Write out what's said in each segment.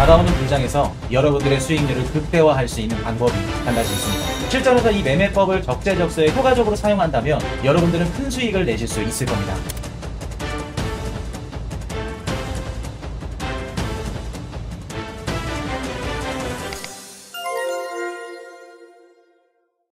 다가오는 불장에서 여러분들의 수익률을 극대화할 수 있는 방법이 한 가지 있습니다. 실전에서 이 매매법을 적재적소에 효과적으로 사용한다면 여러분들은 큰 수익을 내실 수 있을 겁니다.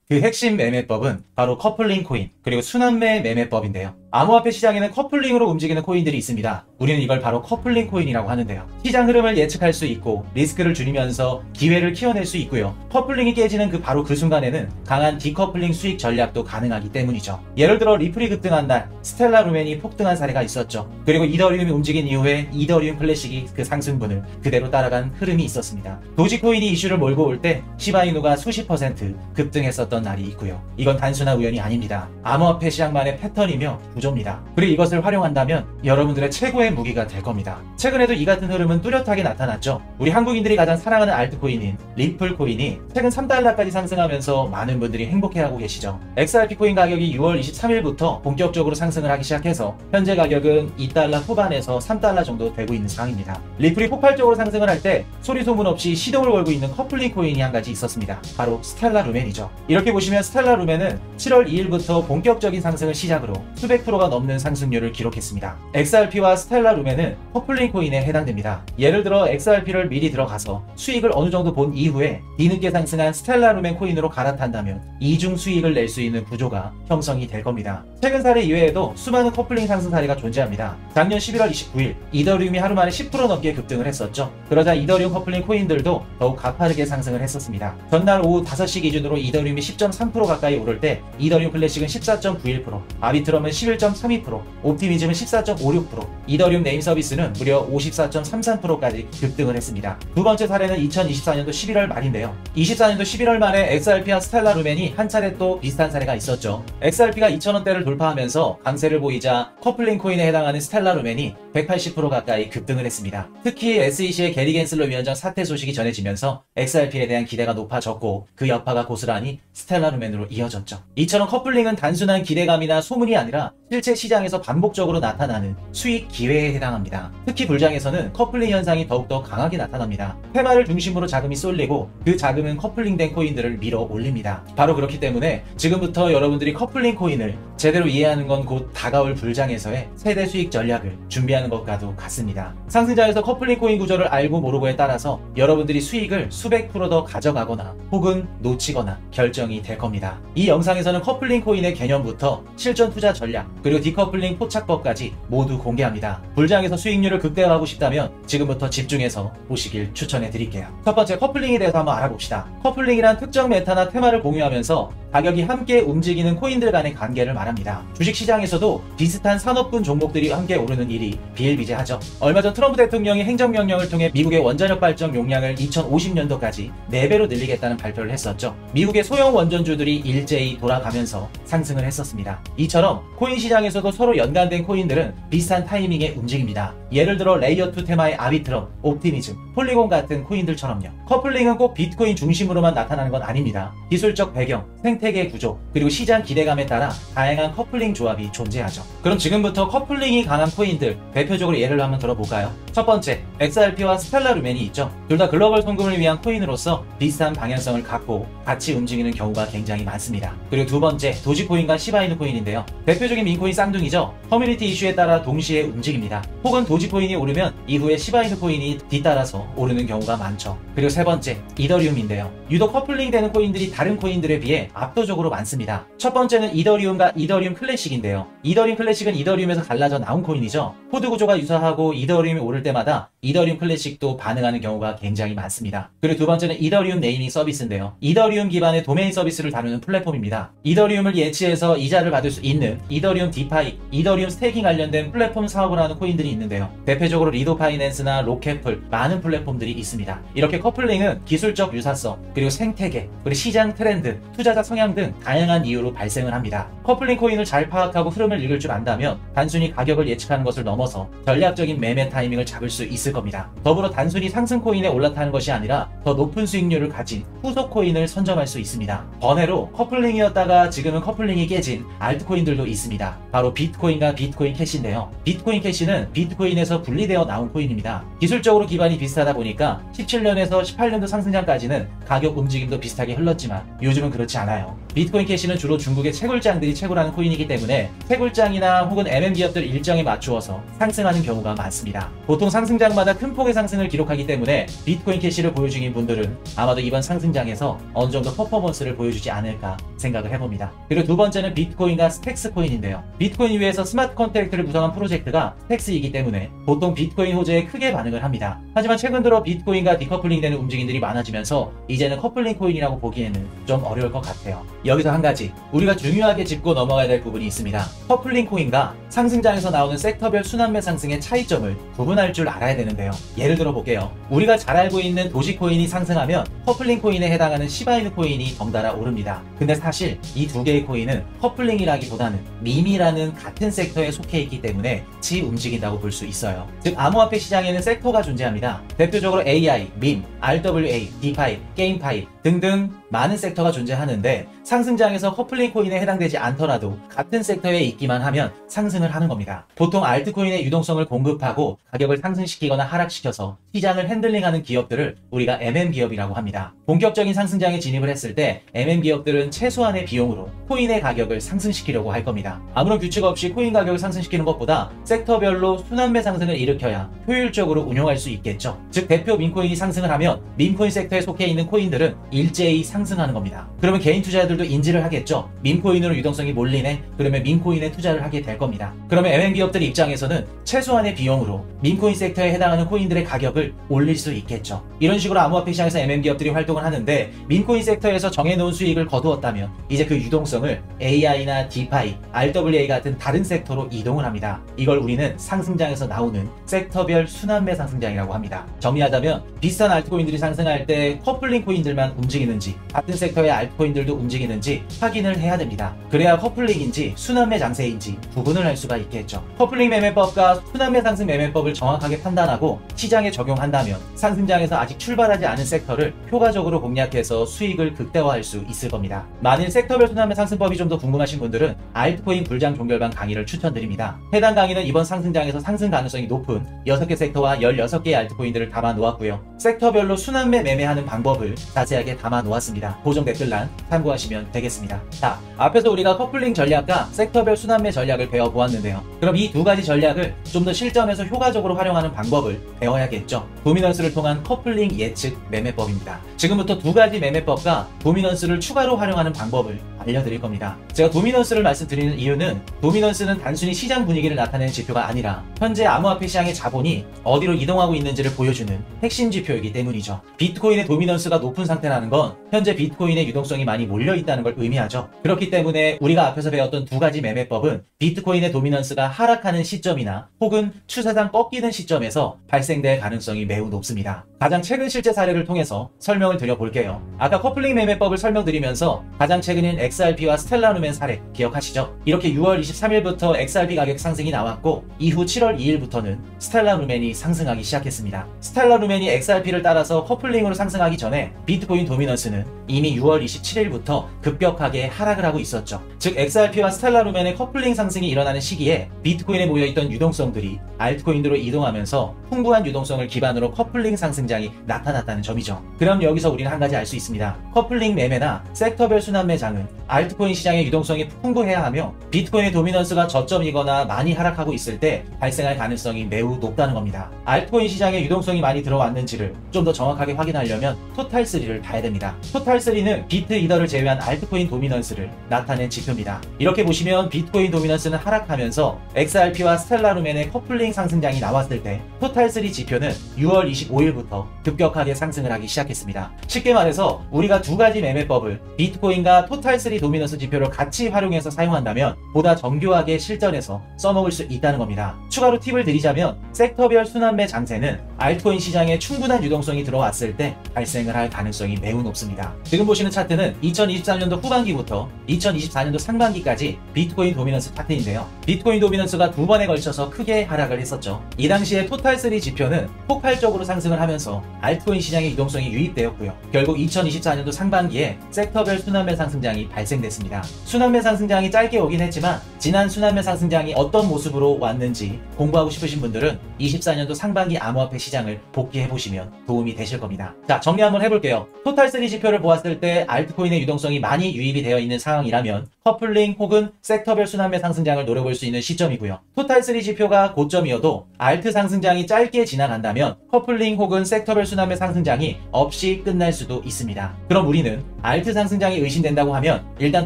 그 핵심 매매법은 바로 커플링 코인, 그리고 순환매 매매법인데요. 암호화폐 시장에는 커플링으로 움직이는 코인들이 있습니다. 우리는 이걸 바로 커플링 코인이라고 하는데요. 시장 흐름을 예측할 수 있고 리스크를 줄이면서 기회를 키워낼 수 있고요. 커플링이 깨지는 바로 그 순간에는 강한 디커플링 수익 전략도 가능하기 때문이죠. 예를 들어 리플이 급등한 날 스텔라 루멘이 폭등한 사례가 있었죠. 그리고 이더리움이 움직인 이후에 이더리움 클래식이 그 상승분을 그대로 따라간 흐름이 있었습니다. 도지코인이 이슈를 몰고 올 때 시바이누가 수십 퍼센트 급등했었던 날이 있고요. 이건 단순한 우연이 아닙니다. 암호화폐 시장만의 패턴이며 구조입니다. 그리고 이것을 활용한다면 여러분들의 최고의 무기가 될 겁니다. 최근에도 이 같은 흐름은 뚜렷하게 나타났죠. 우리 한국인들이 가장 사랑하는 알트코인인 리플 코인이 최근 3달러까지 상승하면서 많은 분들이 행복해하고 계시죠. XRP 코인 가격이 6월 23일부터 본격적으로 상승을 하기 시작해서 현재 가격은 2달러 후반에서 3달러 정도 되고 있는 상황입니다. 리플이 폭발적으로 상승을 할 때 소리 소문 없이 시동을 걸고 있는 커플링 코인이 한 가지 있었습니다. 바로 스텔라 루멘이죠. 이렇게 보시면 스텔라 루멘은 7월 2일부터 본격적인 상승을 시작으로 수백 프로가 넘는 상승률을 기록했습니다. XRP와 스텔라 루멘은 커플링 코인에 해당됩니다. 예를 들어 XRP를 미리 들어가서 수익을 어느 정도 본 이후에 뒤늦게 상승한 스텔라 루멘 코인으로 갈아탄다면 이중 수익을 낼 수 있는 구조가 형성이 될 겁니다. 최근 사례 이외에도 수많은 커플링 상승 사례가 존재합니다. 작년 11월 29일 이더리움이 하루 만에 10% 넘게 급등을 했었죠. 그러자 이더리움 커플링 코인들도 더욱 가파르게 상승을 했었습니다. 전날 오후 5시 기준으로 이더리움이 10.3% 가까이 오를 때 이더리움 클래식은 14.91%, 아비트럼은 11.32%, 옵티미즘은 14.56%, 이더리움 네임 서비스는 무려 54.33%까지 급등을 했습니다. 두 번째 사례는 2024년도 11월 말인데요. 24년도 11월 말에 XRP와 스텔라 루멘이 한 차례 또 비슷한 사례가 있었죠. XRP가 2,000원대를 돌파하면서 강세를 보이자 커플링 코인에 해당하는 스텔라 루멘이 180% 가까이 급등을 했습니다. 특히 SEC의 게리 겐슬러 위원장 사퇴 소식이 전해지면서 XRP에 대한 기대가 높아졌고 그 여파가 고스란히 스텔라 루멘으로 이어졌죠. 이처럼 커플링은 단순한 기대감이나 소문이 아니라 실제 시장에서 반복적으로 나타나는 수익 기회에 해당합니다. 특히 불장에서는 커플링 현상이 더욱더 강하게 나타납니다. 테마를 중심으로 자금이 쏠리고 그 자금은 커플링된 코인들을 밀어 올립니다. 바로 그렇기 때문에 지금부터 여러분들이 커플링 코인을 제대로 이해하는 건 곧 다가올 불장에서의 세대 수익 전략을 준비하는 것과도 같습니다. 상승장에서 커플링 코인 구조를 알고 모르고에 따라서 여러분들이 수익을 수백 프로 더 가져가거나 혹은 놓치거나 결정이 될 겁니다. 이 영상에서는 커플링 코인의 개념부터 실전 투자 전략, 그리고 디커플링 포착법까지 모두 공개합니다. 불장에서 수익률을 극대화하고 싶다면 지금부터 집중해서 보시길 추천해 드릴게요. 첫 번째, 커플링에 대해서 한번 알아봅시다. 커플링이란 특정 메타나 테마를 공유하면서 가격이 함께 움직이는 코인들 간의 관계를 말합니다. 주식시장에서도 비슷한 산업군 종목들이 함께 오르는 일이 비일비재하죠. 얼마 전 트럼프 대통령이 행정명령을 통해 미국의 원자력 발전 용량을 2050년도까지 4배로 늘리겠다는 발표를 했었죠. 미국의 소형 원전주들이 일제히 돌아가면서 상승을 했었습니다. 이처럼 코인 시장에서도 서로 연관된 코인들은 비슷한 타이밍에 움직입니다. 예를 들어 레이어2 테마의 아비트럼, 옵티미즘, 폴리곤 같은 코인들처럼요. 커플링은 꼭 비트코인 중심으로만 나타나는 건 아닙니다. 기술적 배경, 생태계 구조, 그리고 시장 기대감에 따라 다양한 커플링 조합이 존재하죠. 그럼 지금부터 커플링이 강한 코인들 대표적으로 예를 한번 들어볼까요? 첫 번째, XRP와 스텔라 루멘이 있죠. 둘 다 글로벌 송금을 위한 코인으로서 비슷한 방향성을 갖고 같이 움직이는 경우가 굉장히 많습니다. 그리고 두 번째, 도지코인과 시바이누 코인인데요. 대표적인 민코인 쌍둥이죠. 커뮤니티 이슈에 따라 동시에 움직입니다. 혹은 도지코인이 오르면 이후에 시바이누 코인이 뒤따라서 오르는 경우가 많죠. 그리고 세 번째, 이더리움인데요. 유독 커플링 되는 코인들이 다른 코인들에 비해 압도적으로 많습니다. 첫 번째는 이더리움과 이더리움 클래식인데요. 이더리움 클래식은 이더리움에서 갈라져 나온 코인이죠. 코드 구조가 유사하고 이더리움이 오를 때마다 이더리움 클래식도 반응하는 경우가 굉장히 많습니다. 그리고 두 번째는 이더리움 네이밍 서비스인데요. 이더리움 기반의 도메인 서비스를 다루는 플랫폼입니다. 이더리움을 예치해서 이자를 받을 수 있는 이더리움 디파이, 이더리움 스테이킹 관련된 플랫폼 사업을 하는 코인들이 있는데요. 대표적으로 리도 파이낸스나 로켓풀, 많은 플랫폼들이 있습니다. 이렇게 커플링은 기술적 유사성, 그리고 생태계, 그리고 시장 트렌드, 투자자 성향 등 다양한 이유로 발생을 합니다. 커플링 코인을 잘 파악하고 흐름을 읽을 줄 안다면 단순히 가격을 예측하는 것을 넘어서 전략적인 매매 타이밍을 잡을 수 있을 있을 겁니다. 더불어 단순히 상승 코인에 올라타는 것이 아니라 더 높은 수익률을 가진 후속 코인을 선점할 수 있습니다. 번외로 커플링이었다가 지금은 커플링이 깨진 알트코인들도 있습니다. 바로 비트코인과 비트코인 캐시인데요. 비트코인 캐시는 비트코인에서 분리되어 나온 코인입니다. 기술적으로 기반이 비슷하다 보니까 17년에서 18년도 상승장까지는 가격 움직임도 비슷하게 흘렀지만 요즘은 그렇지 않아요. 비트코인 캐시는 주로 중국의 채굴장들이 채굴하는 코인이기 때문에 채굴장이나 혹은 MM기업들 일정에 맞추어서 상승하는 경우가 많습니다. 보통 상승장마다 큰 폭의 상승을 기록하기 때문에 비트코인 캐시를 보유 중인 분들은 아마도 이번 상승장에서 어느 정도 퍼포먼스를 보여주지 않을까 생각을 해봅니다. 그리고 두 번째는 비트코인과 스택스 코인인데요. 비트코인 위에서 스마트 컨트랙트를 구성한 프로젝트가 스택스이기 때문에 보통 비트코인 호재에 크게 반응을 합니다. 하지만 최근 들어 비트코인과 디커플링 되는 움직임들이 많아지면서 이제는 커플링 코인이라고 보기에는 좀 어려울 것 같아요. 여기서 한 가지 우리가 중요하게 짚고 넘어가야 될 부분이 있습니다. 커플링 코인과 상승장에서 나오는 섹터별 순환매 상승의 차이점을 구분할 줄 알아야 되는데요. 예를 들어 볼게요. 우리가 잘 알고 있는 도지코인이 상승하면 커플링 코인에 해당하는 시바이누 코인이 덩달아 오릅니다. 근데 사실 이 두 개의 코인은 커플링이라기보다는 밈이라는 같은 섹터에 속해 있기 때문에 같이 움직인다고 볼 수 있어요. 즉 암호화폐 시장에는 섹터가 존재합니다. 대표적으로 AI, 밈, RWA, 디파이, 게임파이 등등 많은 섹터가 존재하는데 상승장에서 커플링 코인에 해당되지 않더라도 같은 섹터에 있기만 하면 상승을 하는 겁니다. 보통 알트코인의 유동성을 공급하고 가격을 상승시키거나 하락시켜서 시장을 핸들링하는 기업들을 우리가 MM기업이라고 합니다. 본격적인 상승장에 진입을 했을 때 MM기업들은 최소한의 비용으로 코인의 가격을 상승시키려고 할 겁니다. 아무런 규칙 없이 코인 가격을 상승시키는 것보다 섹터별로 순환매 상승을 일으켜야 효율적으로 운용할 수 있겠죠. 즉 대표 밈코인이 상승을 하면 밈코인 섹터에 속해 있는 코인들은 일제히 상승하는 겁니다. 그러면 개인 투자자들도 인지를 하겠죠. 밈코인으로 유동성이 몰리네. 그러면 밈코인에 투자를 하게 될 겁니다. 그러면 MM기업들 입장에서는 최소한의 비용으로 밈코인 섹터에 해당하는 코인들의 가격을 올릴 수 있겠죠. 이런 식으로 암호화폐 시장에서 MM기업들이 활동을 하는데 밈코인 섹터에서 정해놓은 수익을 거두었다면 이제 그 유동성을 AI나 디파이, RWA 같은 다른 섹터로 이동을 합니다. 이걸 우리는 상승장에서 나오는 섹터별 순환매 상승장이라고 합니다. 정리하자면 비슷한 알트코인들이 상승할 때 커플링 코인들만 움직이는지 같은 섹터의 알트코인들도 움직이는지 확인을 해야 됩니다. 그래야 커플링인지 순환매 장세인지 구분을 할 수가 있겠죠. 커플링 매매법과 순환매 상승 매매법을 정확하게 판단하고 시장에 적용한다면 상승장에서 아직 출발하지 않은 섹터를 효과적으로 공략해서 수익을 극대화할 수 있을 겁니다. 만일 섹터별 순환매 상승법이 좀 더 궁금하신 분들은 알트코인 불장 종결반 강의를 추천드립니다. 해당 강의는 이번 상승장에서 상승 가능성이 높은 6개 섹터와 16개의 알트코인들을 담아 놓았고요. 섹터별로 순환매 매매하는 방법을 자세하게 담아 놓았습니다. 고정 댓글란 참고하시면 되겠습니다. 자, 앞에서 우리가 커플링 전략과 섹터별 순환매 전략을 배워보았는데요. 그럼 이 두 가지 전략을 좀 더 실전에서 효과적으로 활용하는 방법을 배워야겠죠. 도미넌스를 통한 커플링 예측 매매법입니다. 지금부터 두 가지 매매법과 도미넌스를 추가로 활용하는 방법을 알려드릴 겁니다. 제가 도미넌스를 말씀드리는 이유는 도미넌스는 단순히 시장 분위기를 나타내는 지표가 아니라 현재 암호화폐 시장의 자본이 어디로 이동하고 있는지를 보여주는 핵심 지표이기 때문이죠. 비트코인의 도미넌스가 높은 상태라는 건 현재 비트코인의 유동성이 많이 몰려있다는 걸 의미하죠. 그렇기 때문에 우리가 앞에서 배웠던 두 가지 매매법은 비트코인의 도미넌스가 하락하는 시점이나 혹은 추세상 꺾이는 시점에서 발생될 가능성이 매우 높습니다. 가장 최근 실제 사례를 통해서 설명을 드려볼게요. 아까 커플링 매매법을 설명드리면서 가장 최근인 XRP와 스텔라루멘 사례 기억하시죠? 이렇게 6월 23일부터 XRP 가격 상승이 나왔고 이후 7월 2일부터는 스텔라루멘이 상승하기 시작했습니다. 스텔라루멘이 XRP를 따라서 커플링으로 상승하기 전에 비트코인 도미넌스는 이미 6월 27일부터 급격하게 하락을 하고 있었죠. 즉 XRP와 스텔라루멘의 커플링 상승이 일어나는 시기에 비트코인에 모여있던 유동성들이 알트코인으로 이동하면서 풍부한 유동성을 기반으로 커플링 상승장이 나타났다는 점이죠. 그럼 여기서 우리는 한 가지 알 수 있습니다. 커플링 매매나 섹터별 순환매장은 알트코인 시장의 유동성이 풍부해야 하며 비트코인의 도미넌스가 저점이거나 많이 하락하고 있을 때 발생할 가능성이 매우 높다는 겁니다. 알트코인 시장에 유동성이 많이 들어왔는지를 좀 더 정확하게 확인하려면 토탈3를 봐야 됩니다. 토탈3는 비트 이더를 제외한 알트코인 도미넌스를 나타낸 지표입니다. 이렇게 보시면 비트코인 도미넌스는 하락하면서 XRP와 스텔라루멘의 커플링 상승장이 나왔을 때 토탈3 지표는 6월 25일부터 급격하게 상승을 하기 시작했습니다. 쉽게 말해서 우리가 두 가지 매매법을 비트코인과 토탈3 도미넌스 지표를 같이 활용해서 사용한다면 보다 정교하게 실전에서 써먹을 수 있다는 겁니다. 추가로 팁을 드리자면 섹터별 순환매 장세는 알트코인 시장에 충분한 유동성이 들어왔을 때 발생을 할 가능성이 매우 높습니다. 지금 보시는 차트는 2023년도 후반기부터 2024년도 상반기까지 비트코인 도미넌스 차트인데요. 비트코인 도미넌스가 두 번에 걸쳐서 크게 하락을 했었죠. 이 당시에 토탈3 지표는 폭발적으로 상승을 하면서 알트코인 시장의 유동성이 유입되었고요. 결국 2024년도 상반기에 섹터별 순환매 상승장이 발생됐습니다. 순환매 상승장이 짧게 오긴 했지만 지난 순환매 상승장이 어떤 모습으로 왔는지 공부하고 싶으신 분들은 24년도 상반기 암호화폐 시장을 복귀해보시면 도움이 되실 겁니다. 자, 정리 한번 해볼게요. 토탈3 지표를 보았을 때 알트코인의 유동성이 많이 유입이 되어 있는 상황이라면 커플링 혹은 섹터별 순환매 상승장을 노려볼 수 있는 시점이고요. 토탈3 지표가 고점이어도 알트 상승장이 짧게 지나간다면 커플링 혹은 섹터별 순환매 상승장이 없이 끝날 수도 있습니다. 그럼 우리는 알트 상승장이 의심된다고 하면 일단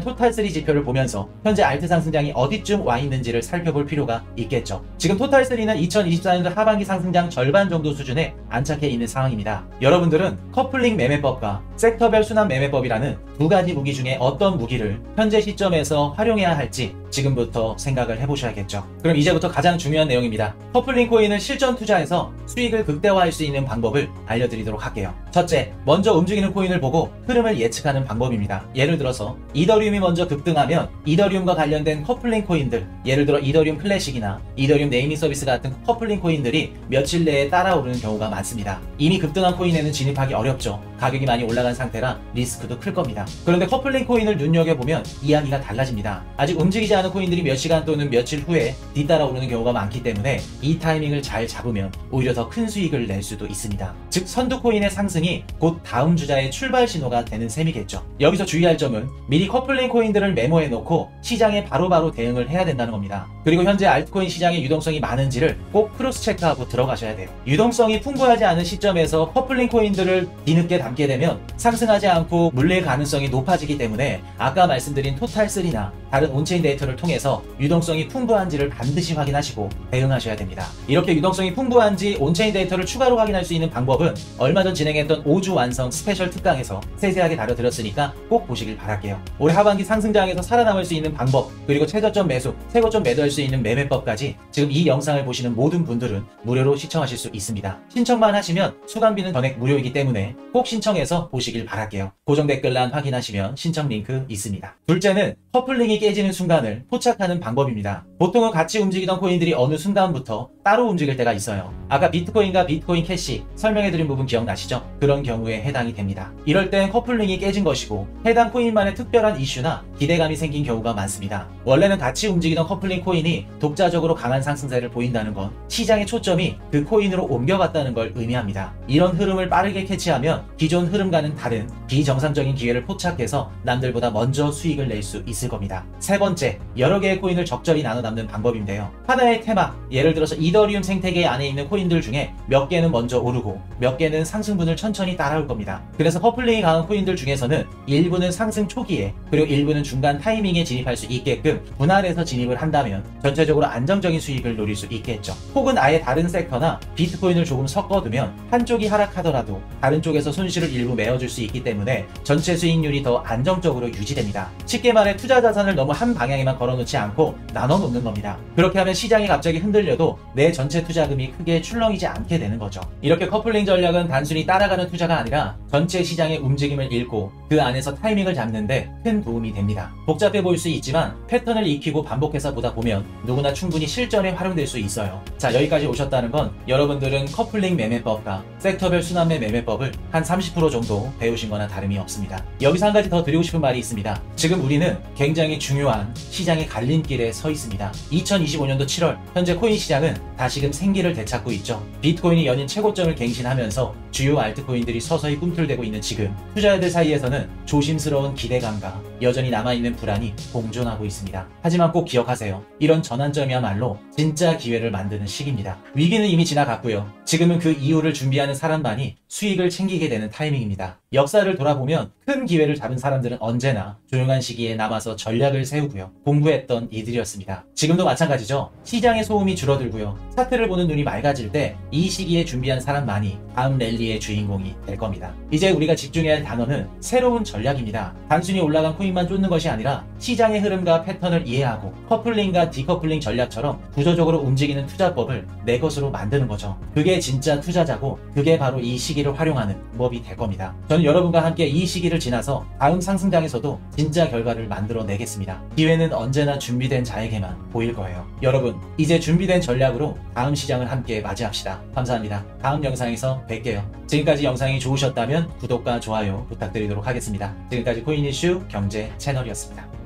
토탈3 지표를 보면서 현재 알트 상승장이 어디쯤 와 있는지를 살펴볼 필요가 있겠죠. 지금 토탈3는 2024년도 하반기 상승장 절반 정도 수준에 안착해 있는 상황입니다. 여러분들은 커플링 매매법과 섹터별 순환 매매법이라는 두 가지 무기 중에 어떤 무기를 현재 시점에서 활용해야 할지 지금부터 생각을 해보셔야겠죠. 그럼 이제부터 가장 중요한 내용입니다. 커플링 코인을 실전 투자해서 수익을 극대화할 수 있는 방법을 알려드리도록 할게요. 첫째, 먼저 움직이는 코인을 보고 흐름을 예측하는 방법입니다. 예를 들어서 이더리움이 먼저 급등하면 이더리움과 관련된 커플링 코인들, 예를 들어 이더리움 클래식이나 이더리움 네이밍 서비스 같은 커플링 코인들이 며칠 내에 따라오르는 경우가 많습니다. 이미 급등한 코인에는 진입하기 어렵죠. 가격이 많이 올라간 상태라 리스크도 클 겁니다. 그런데 커플링 코인을 눈여겨보면 이야기가 달라집니다. 아직 움직이지 않은 코인들이 몇 시간 또는 며칠 후에 뒤따라 오르는 경우가 많기 때문에 이 타이밍을 잘 잡으면 오히려 더 큰 수익을 낼 수도 있습니다. 즉 선두 코인의 상승이 곧 다음 주자의 출발 신호가 되는 셈이겠죠. 여기서 주의할 점은 미리 커플링 코인들을 메모해 놓고 시장에 바로바로 대응을 해야 된다는 겁니다. 그리고 현재 알트코인 시장의 유동성이 많은지를 꼭 크로스 체크하고 들어가셔야 돼요. 유동성이 풍부하지 않은 시점에서 커플링 코인들을 뒤늦게 담게 되면 상승하지 않고 물릴 가능성이 높아지기 때문에 아까 말씀드린 토탈3나 다른 온체인 데이터를 통해서 유동성이 풍부한지를 반드시 확인하시고 대응하셔야 됩니다. 이렇게 유동성이 풍부한지 온체인 데이터를 추가로 확인할 수 있는 방법은 얼마 전 진행했던 5주 완성 스페셜 특강에서 세세하게 다뤄드렸으니까 꼭 보시길 바랄게요. 올해 하반기 상승장에서 살아남을 수 있는 방법, 그리고 최저점 매수, 최고점 매도할 수 있는 매매법까지 지금 이 영상을 보시는 모든 분들은 무료로 시청하실 수 있습니다. 신청만 하시면 수강비는 전액 무료이기 때문에 꼭 신청해서 보시길 바랄게요. 고정 댓글란 확인하시면 신청 링크 있습니다. 둘째는 커플링이 깨지는 순간을 포착하는 방법입니다. 보통은 같이 움직이던 코인들이 어느 순간부터 따로 움직일 때가 있어요. 아까 비트코인과 비트코인 캐시 설명해드린 부분 기억나시죠? 그런 경우에 해당이 됩니다. 이럴 땐 커플링이 깨진 것이고 해당 코인만의 특별한 이슈나 기대감이 생긴 경우가 많습니다. 원래는 같이 움직이던 커플링 코인이 독자적으로 강한 상승세를 보인다는 건 시장의 초점이 그 코인으로 옮겨갔다는 걸 의미합니다. 이런 흐름을 빠르게 캐치하면 기존 흐름과는 다른 비정상적인 기회를 포착해서 남들보다 먼저 수익을 낼 수 있을 겁니다. 세 번째, 여러 개의 코인을 적절히 나눠 담는 방법인데요. 하나의 테마, 예를 들어서 이더리움 생태계 안에 있는 코인들 중에 몇 개는 먼저 오르고 몇 개는 상승분을 천천히 따라올 겁니다. 그래서 커플링이 강한 코인들 중에서는 일부는 상승 초기에 그리고 일부는 중간 타이밍에 진입할 수 있게끔 분할해서 진입을 한다면 전체적으로 안정적인 수익을 노릴 수 있겠죠. 혹은 아예 다른 섹터나 비트코인을 조금 섞어두면 한쪽이 하락하더라도 다른 쪽에서 손실을 일부 메어줄 수 있기 때문에 전체 수익률이 더 안정적으로 유지됩니다. 쉽게 말해 투자 자산을 너무 한 방향에만 걸어놓지 않고 나눠 놓는 겁니다. 그렇게 하면 시장이 갑자기 흔들려도 내 전체 투자금이 크게 출렁이지 않게 되는 거죠. 이렇게 커플링 전략은 단순히 따라가는 투자가 아니라 전체 시장의 움직임을 읽고 그 안에서 타이밍을 잡는데 큰 도움이 됩니다. 복잡해 보일 수 있지만 패턴을 익히고 반복해서 보다 보면 누구나 충분히 실전에 활용될 수 있어요. 자, 여기까지 오셨다는 건 여러분들은 커플링 매매법과 섹터별 순환매 매매법을 한 30% 정도 배우신 거나 다름이 없습니다. 여기서 한 가지 더 드리고 싶은 말이 있습니다. 지금 우리는 굉장히 중요한 시장의 갈림길에 서 있습니다. 2025년도 7월 현재 코인 시장은 다시금 생기를 되찾고 있죠. 비트코인이 연인 최고점을 갱신하면서 주요 알트코인들이 서서히 꿈틀대고 있는 지금 투자자들 사이에서는 조심스러운 기대감과 여전히 남아있는 불안이 공존하고 있습니다. 하지만 꼭 기억하세요. 이런 전환점이야말로 진짜 기회를 만드는 시기입니다. 위기는 이미 지나갔고요. 지금은 그 이후를 준비하는 사람만이 수익을 챙기게 되는 타이밍입니다. 역사를 돌아보면 큰 기회를 잡은 사람들은 언제나 조용한 시기에 남아서 전략을 세우고요. 공부했던 이들이었습니다. 지금도 마찬가지죠. 시장의 소음이 줄어들고요. 차트를 보는 눈이 맑아질 때 이 시기에 준비한 사람만이 다음 랠리의 주인공이 될 겁니다. 이제 우리가 집중해야 할 단어는 새로운 전략입니다. 단순히 올라간 코인만 쫓는 것이 아니라 시장의 흐름과 패턴을 이해하고 커플링과 디커플링 전략처럼 구조적으로 움직이는 투자법을 내 것으로 만드는 거죠. 그게 진짜 투자자고 그게 바로 이 시기를 활용하는 법이 될 겁니다. 저는 저는 여러분과 함께 이 시기를 지나서 다음 상승장에서도 진짜 결과를 만들어내겠습니다. 기회는 언제나 준비된 자에게만 보일 거예요. 여러분, 이제 준비된 전략으로 다음 시장을 함께 맞이합시다. 감사합니다. 다음 영상에서 뵐게요. 지금까지 영상이 좋으셨다면 구독과 좋아요 부탁드리도록 하겠습니다. 지금까지 코인 이슈 경제 채널이었습니다.